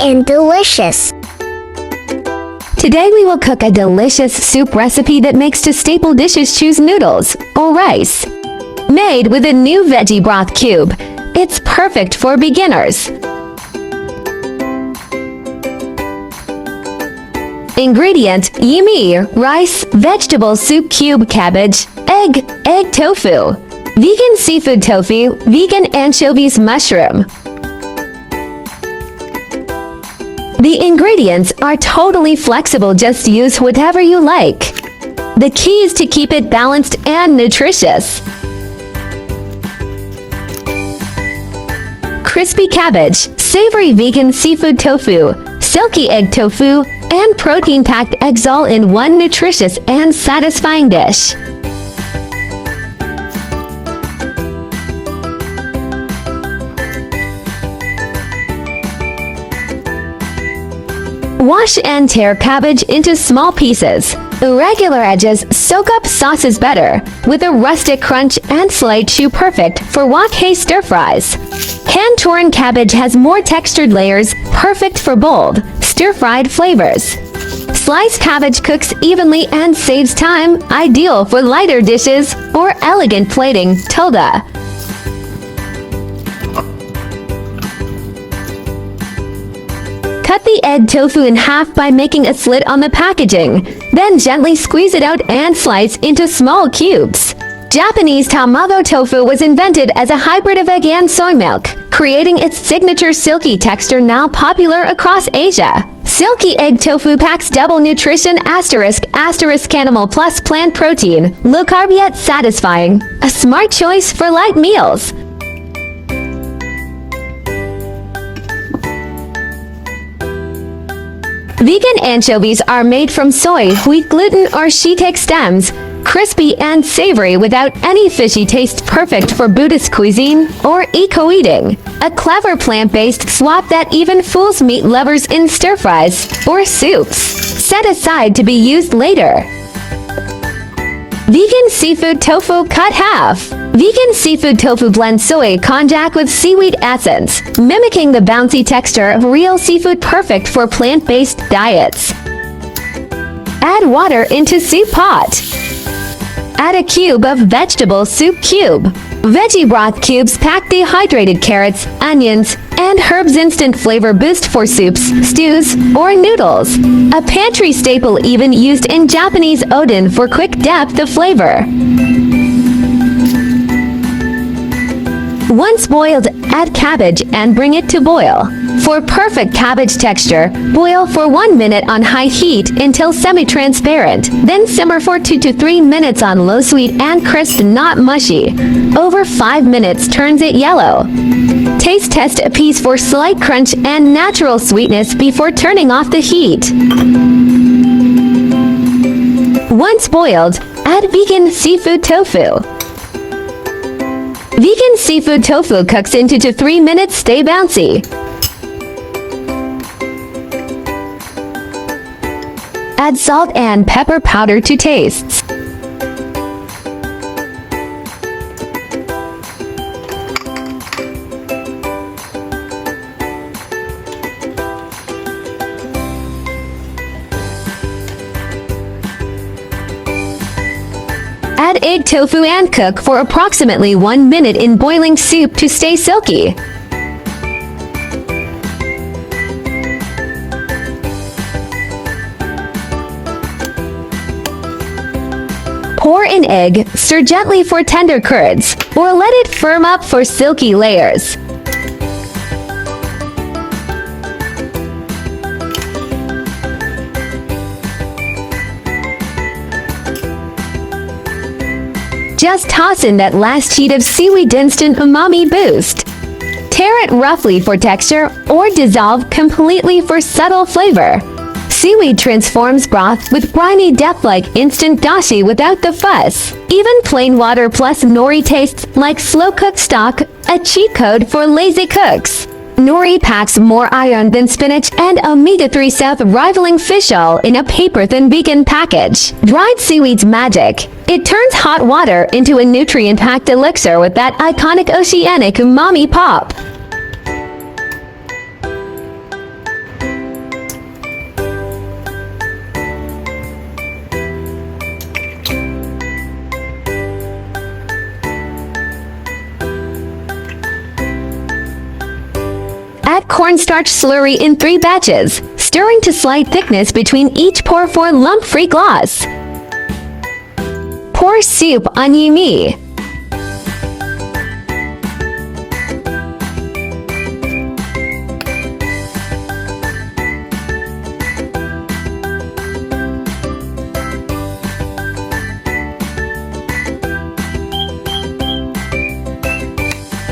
and delicious. Today we will cook a delicious soup recipe that makes to staple dishes choose noodles or rice. Made with a new veggie broth cube, it's perfect for beginners. Ingredient: yummy rice, vegetable soup cube, cabbage, egg tofu, vegan seafood tofu, vegan anchovies, mushroom. The ingredients are totally flexible, just use whatever you like. The key is to keep it balanced and nutritious. Crispy cabbage, savory vegan seafood tofu, silky egg tofu, and protein-packed eggs, all in one nutritious and satisfying dish. Wash and tear cabbage into small pieces. Irregular edges soak up sauces better, with a rustic crunch and slight chew, perfect for wok hay stir-fries. Hand-torn cabbage has more textured layers, perfect for bold, stir-fried flavors. Sliced cabbage cooks evenly and saves time, ideal for lighter dishes or elegant plating. Tilda. Cut the egg tofu in half by making a slit on the packaging, then gently squeeze it out and slice into small cubes. Japanese tamago tofu was invented as a hybrid of egg and soy milk, creating its signature silky texture, now popular across Asia. Silky egg tofu packs double nutrition **** animal plus plant protein, low carb yet satisfying, a smart choice for light meals. Vegan anchovies are made from soy, wheat, gluten, or shiitake stems. Crispy and savory without any fishy taste, perfect for Buddhist cuisine or eco-eating. A clever plant-based swap that even fools meat lovers in stir-fries or soups. Set aside to be used later. Vegan seafood tofu, cut half. Vegan seafood tofu blends soy konjac with seaweed essence, mimicking the bouncy texture of real seafood, perfect for plant-based diets. Add water into soup pot. Add a cube of vegetable soup cube. Veggie broth cubes pack dehydrated carrots, onions, and herbs, instant flavor boost for soups, stews, or noodles. A pantry staple, even used in Japanese oden for quick depth of flavor. Once boiled, add cabbage and bring it to boil. For perfect cabbage texture, boil for 1 minute on high heat until semi-transparent, then simmer for 2 to 3 minutes on low, sweet and crisp, not mushy. Over 5 minutes turns it yellow. Taste test a piece for slight crunch and natural sweetness before turning off the heat. Once boiled, add vegan seafood tofu. Vegan seafood tofu cooks in 2 to 3 minutes, stay bouncy. Add salt and pepper powder to taste. Add egg tofu and cook for approximately 1 minute in boiling soup to stay silky. Pour in egg, stir gently for tender curds, or let it firm up for silky layers. Just toss in that last heat of seaweed, instant umami boost. Tear it roughly for texture or dissolve completely for subtle flavor. Seaweed transforms broth with briny depth like instant dashi without the fuss. Even plain water plus nori tastes like slow-cooked stock, a cheat code for lazy cooks. Nori packs more iron than spinach and omega-3 South, rivaling fish oil in a paper-thin vegan package. Dried seaweed's magic. It turns hot water into a nutrient-packed elixir with that iconic oceanic umami pop. cornstarch slurry in 3 batches, stirring to slight thickness between each pour for lump-free gloss. Pour soup on umami.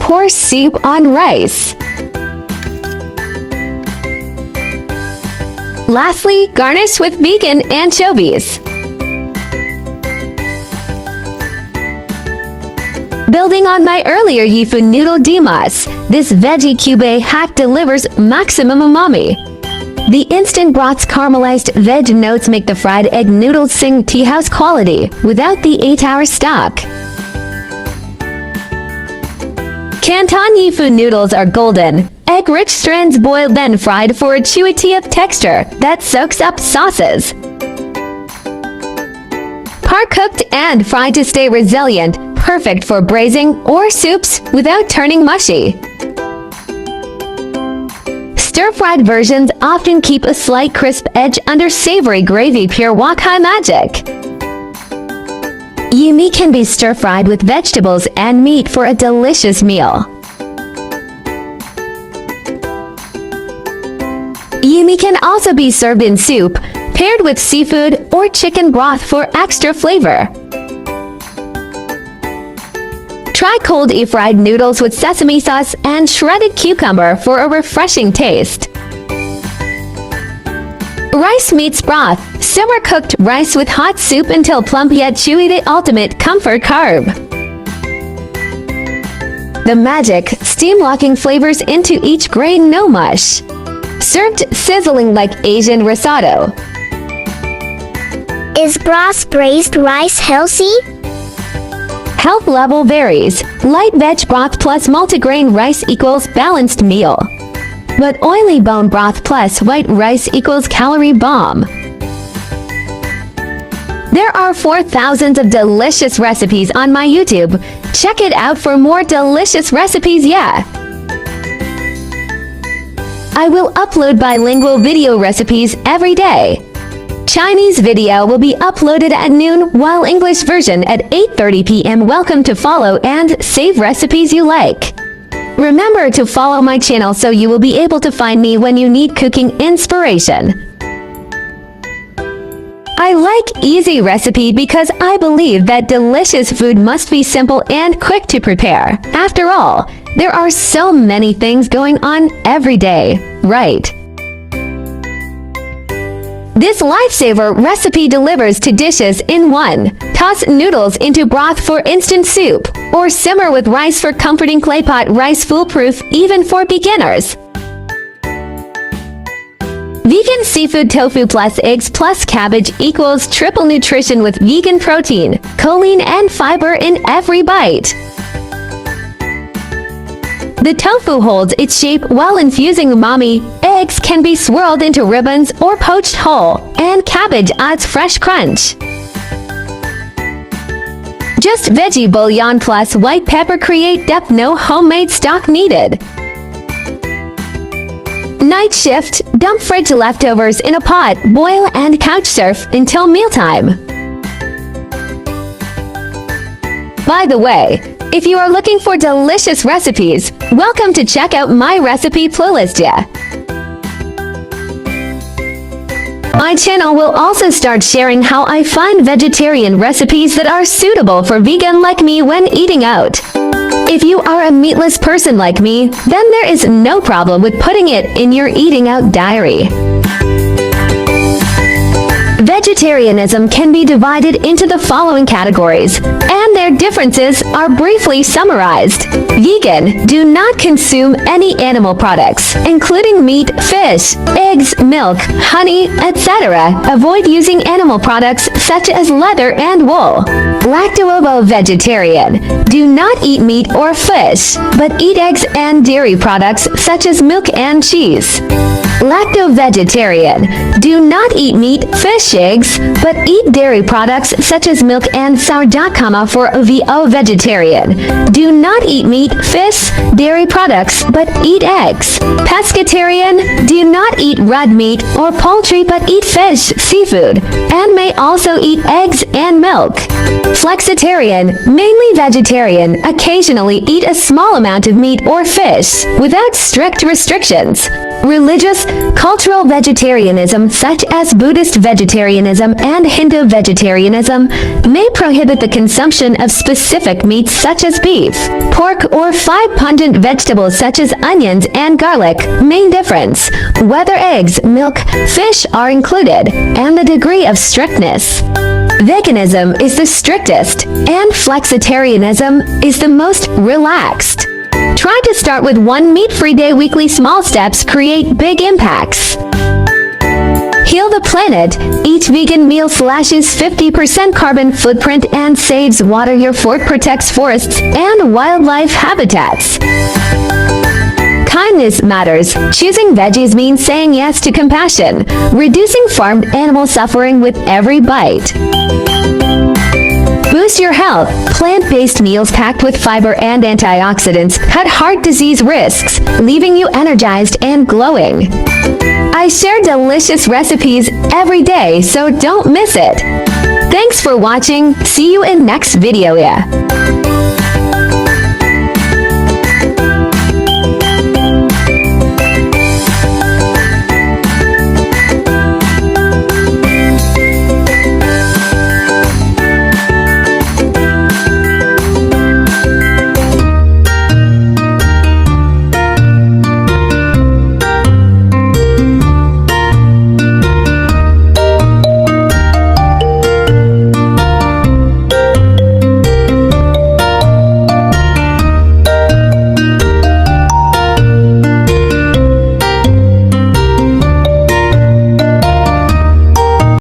Pour soup on rice. Lastly, garnish with vegan anchovies. Building on my earlier yifu noodle demas, this veggie cube hack delivers maximum umami. The instant broth's caramelized veg notes make the fried egg noodles sing tea house quality without the 8-hour stock. Canton yifu noodles are golden, egg-rich strands boiled then fried for a chewy tea of texture that soaks up sauces. Par-cooked and fried to stay resilient, perfect for braising or soups without turning mushy. Stir-fried versions often keep a slight crisp edge under savory gravy, pure wok high magic. Umami can be stir-fried with vegetables and meat for a delicious meal. Umami can also be served in soup, paired with seafood or chicken broth for extra flavor. Try cold fried noodles with sesame sauce and shredded cucumber for a refreshing taste. Rice meets broth. Simmer cooked rice with hot soup until plump yet chewy, the ultimate comfort carb. The magic, steam-locking flavors into each grain, no mush. Served sizzling like Asian risotto. Is broth braised rice healthy? Health level varies. Light veg broth plus multigrain rice equals balanced meal. But oily bone broth plus white rice equals calorie bomb. There are 4,000 of delicious recipes on my YouTube. Check it out for more delicious recipes, yeah. I will upload bilingual video recipes every day. Chinese video will be uploaded at noon, while English version at 8:30 p.m. Welcome to follow and save recipes you like. Remember to follow my channel so you will be able to find me when you need cooking inspiration. I like easy recipe because I believe that delicious food must be simple and quick to prepare. After all, there are so many things going on every day, right? This lifesaver recipe delivers 2 dishes in one. Toss noodles into broth for instant soup, or simmer with rice for comforting clay pot rice, foolproof even for beginners. Vegan seafood tofu plus eggs plus cabbage equals triple nutrition with vegan protein, choline and fiber in every bite. The tofu holds its shape while infusing umami. Eggs can be swirled into ribbons or poached whole, and cabbage adds fresh crunch. Just veggie bouillon plus white pepper create depth, no homemade stock needed. Night shift, dump fridge leftovers in a pot, boil and couch surf until mealtime. By the way, if you are looking for delicious recipes, welcome to check out my recipe playlist, yeah. My channel will also start sharing how I find vegetarian recipes that are suitable for vegan like me when eating out. If you are a meatless person like me, then there is no problem with putting it in your eating out diary. Vegetarianism can be divided into the following categories, and their differences are briefly summarized. Vegan, do not consume any animal products, including meat, fish, eggs, milk, honey, etc. Avoid using animal products such as leather and wool. Lacto-ovo-vegetarian, do not eat meat or fish, but eat eggs and dairy products such as milk and cheese. Lacto-vegetarian. Do not eat meat, fish, eggs, but eat dairy products such as milk and sourdough, for VO vegetarian. Do not eat meat, fish, dairy products, but eat eggs. Pescatarian. Do not eat red meat or poultry, but eat fish, seafood, and may also eat eggs and milk. Flexitarian. Mainly vegetarian, occasionally eat a small amount of meat or fish, without strict restrictions. Religious, cultural vegetarianism such as Buddhist vegetarianism and Hindu vegetarianism may prohibit the consumption of specific meats such as beef, pork, or 5 pungent vegetables such as onions and garlic. Main difference: whether eggs, milk, fish are included, and the degree of strictness. Veganism is the strictest, and flexitarianism is the most relaxed. Try to start with 1 meat-free day. Weekly small steps create big impacts. Heal the planet. Each vegan meal slashes 50% carbon footprint and saves water. Your fort protects forests and wildlife habitats. Kindness matters. Choosing veggies means saying yes to compassion, reducing farmed animal suffering with every bite. Boost your health. Plant-based meals packed with fiber and antioxidants cut heart disease risks, leaving you energized and glowing. I share delicious recipes every day, so don't miss it. Thanks for watching. See you in next video.